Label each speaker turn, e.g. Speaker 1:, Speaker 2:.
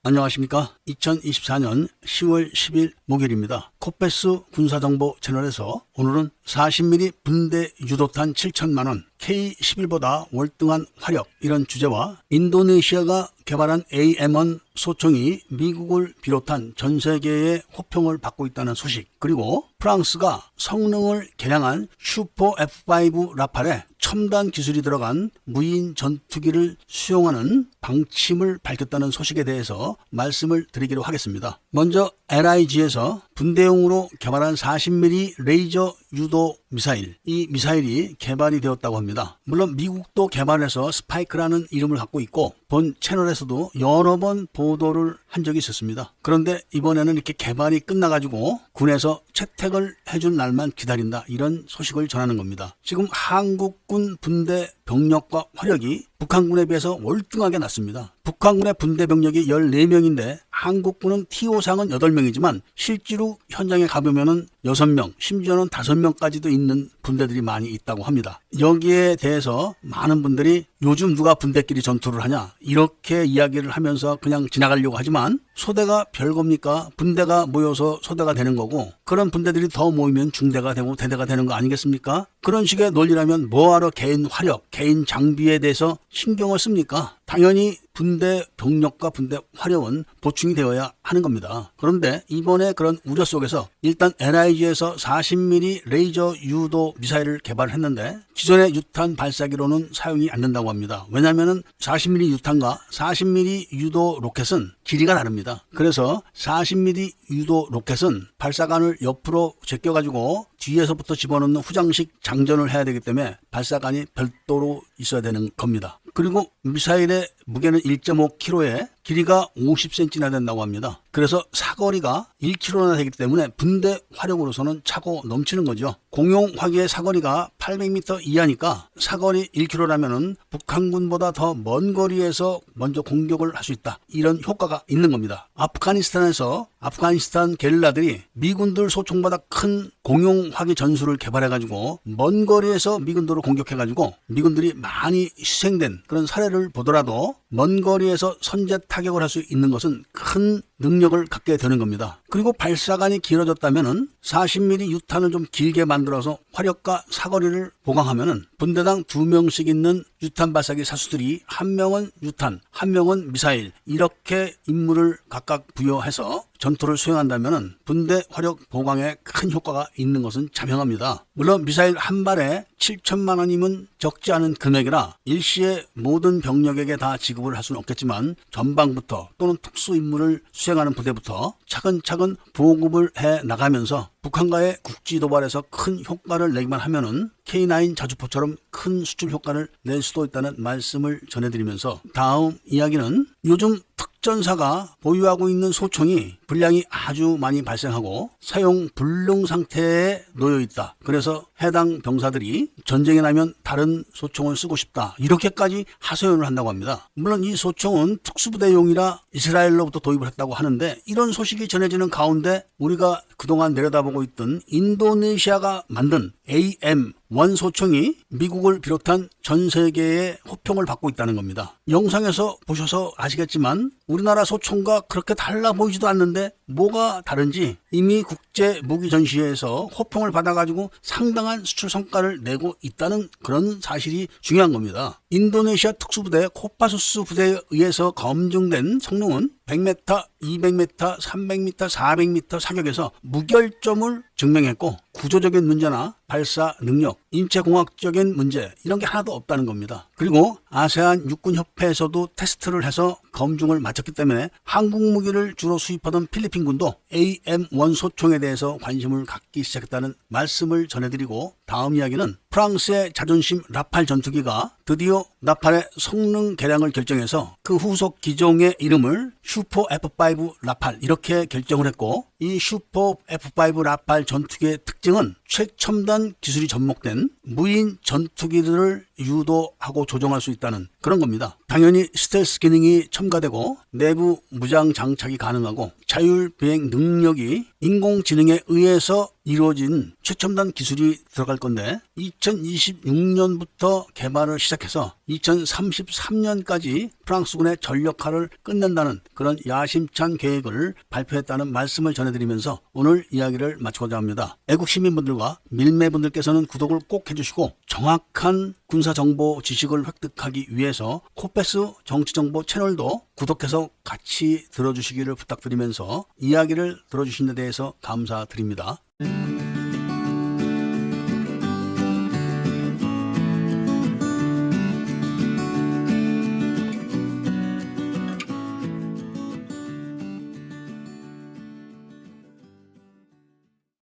Speaker 1: 안녕하십니까. 2024년 10월 10일 목요일입니다. 코페스 군사정보 채널에서 오늘은 40mm 분대 유도탄 7천만원, K11보다 월등한 화력, 이런 주제와 인도네시아가 개발한 AM-1 소총이 미국을 비롯한 전 세계의 호평을 받고 있다는 소식, 그리고 프랑스가 성능을 개량한 슈퍼 F5 라팔에 첨단 기술이 들어간 무인 전투기를 수용하는 방침을 밝혔다는 소식에 대해서 말씀을 드리기로 하겠습니다. 먼저 LIG에서 분대용으로 개발한 40mm 레이저 유도 미사일, 이 미사일이 개발이 되었다고 합니다. 물론 미국도 개발해서 스파이크라는 이름을 갖고 있고 본 채널에서도 여러 번 보도를 한 적이 있었습니다. 그런데 이번에는 이렇게 개발이 끝나가지고 군에서 채택을 해준 날만 기다린다, 이런 소식을 전하는 겁니다. 지금 한국군 분대 병력과 화력이 북한군에 비해서 월등하게 낮습니다. 북한군의 분대 병력이 14명인데 한국군은 TO상은 8명이지만 실제로 현장에 가보면은 6명, 심지어는 5명까지도 있는 분대들이 많이 있다고 합니다. 여기에 대해서 많은 분들이 요즘 누가 분대끼리 전투를 하냐, 이렇게 이야기를 하면서 그냥 지나가려고 하지만 소대가 별겁니까? 분대가 모여서 소대가 되는 거고, 그런 분대들이 더 모이면 중대가 되고 대대가 되는 거 아니겠습니까? 그런 식의 논리라면 뭐하러 개인 화력, 개인 장비에 대해서 신경을 씁니까? 당연히 분대 병력과 분대 화력은 보충이 되어야 하는 겁니다. 그런데 이번에 그런 우려 속에서 일단 LIG에서 40mm 레이저 유도 미사일을 개발했는데 기존의 유탄 발사기로는 사용이 안 된다고 합니다. 왜냐하면 40mm 유탄과 40mm 유도 로켓은 길이가 다릅니다. 그래서 40mm 유도 로켓은 발사관을 옆으로 제껴가지고 뒤에서부터 집어넣는 후장식 장전을 해야 되기 때문에 발사관이 별도로 있어야 되는 겁니다. 그리고 미사일의 무게는 1.5kg에 길이가 50cm나 된다고 합니다. 그래서 사거리가 1km나 되기 때문에 분대 화력으로서는 차고 넘치는 거죠. 공용 화기의 사거리가 800m 이하니까 사거리 1km라면은 북한군보다 더 먼 거리에서 먼저 공격을 할 수 있다, 이런 효과가 있는 겁니다. 아프가니스탄에서 아프가니스탄 게릴라들이 미군들 소총보다 큰 공용 화기 전술을 개발해가지고 먼 거리에서 미군들을 공격해가지고 미군들이 많이 희생된 그런 사례를 보더라도 먼 거리에서 선제 타격을 할 수 있는 것은 큰 능력을 갖게 되는 겁니다. 그리고 발사관이 길어졌다면은 40mm 유탄을 좀 길게 만들어서 화력과 사거리를 보강하면은 분대당 2명씩 있는 유탄 발사기 사수들이 1명은 유탄, 1명은 미사일, 이렇게 임무를 각각 부여해서 전투를 수행한다면은 분대 화력 보강에 큰 효과가 있는 것은 자명합니다. 물론 미사일 한 발에 7천만 원이면 적지 않은 금액이라 일시에 모든 병력에게 다 지급을 할 수는 없겠지만 전방부터 또는 특수 임무를 수행하는 부대부터 차근차근 보급을 해 나가면서 북한과의 국지 도발에서 큰 효과를 내기만 하면은 K9 자주포처럼 큰 수출 효과를 낼 수도 있다는 말씀을 전해드리면서 다음 이야기는 요즘 특전사가 보유하고 있는 소총이 분량이 아주 많이 발생하고 사용 불능 상태에 놓여 있다. 그래서 해당 병사들이 전쟁이 나면 다른 소총을 쓰고 싶다, 이렇게까지 하소연을 한다고 합니다. 물론 이 소총은 특수부대용이라 이스라엘로부터 도입을 했다고 하는데 이런 소식이 전해지는 가운데 우리가 그동안 내려다보고 있던 인도네시아가 만든 AM-1 소총이 미국을 비롯한 전 세계의 호평을 받고 있다는 겁니다. 영상에서 보셔서 아시겠지만 우리나라 소총과 그렇게 달라 보이지도 않는데 뭐가 다른지 이미 국제 무기 전시회에서 호평을 받아가지고 상당한 수출 성과를 내고 있다는 그런 사실이 중요한 겁니다. 인도네시아 특수부대 코파수스 부대에 의해서 검증된 성능은 100m, 200m, 300m, 400m 사격에서 무결점을 증명했고 구조적인 문제나 발사 능력, 인체공학적인 문제, 이런 게 하나도 없다는 겁니다. 그리고 아세안 육군협회에서도 테스트를 해서 검증을 마쳤기 때문에 한국 무기를 주로 수입하던 필리핀군도 AM-1 소총에 대해서 관심을 갖기 시작했다는 말씀을 전해드리고, 다음 이야기는 프랑스의 자존심 라팔 전투기가 드디어 라팔의 성능 개량을 결정해서 그 후속 기종의 이름을 슈퍼 F5 라팔 이렇게 결정을 했고, 이 슈퍼 F5 라팔 전투기의 특징은 최첨단 기술이 접목된 무인 전투기들을 유도하고 조종할 수 있다는 그런 겁니다. 당연히 스텔스 기능이 첨가되고 내부 무장 장착이 가능하고 자율 비행 능력이 인공지능에 의해서 이루어진 최첨단 기술이 들어갈 이야기할 건데 2026년부터 개발을 시작해서 2033년까지 프랑스군의 전력화를 끝낸다는 그런 야심찬 계획을 발표했다는 말씀을 전해드리면서 오늘 이야기를 마치고자 합니다. 애국 시민분들과 밀매분들께서는 구독을 꼭 해주시고 정확한 군사정보 지식을 획득하기 위해서 코패스 정치정보 채널도 구독해서 같이 들어주시기를 부탁드리면서 이야기를 들어주신 데 대해서 감사드립니다.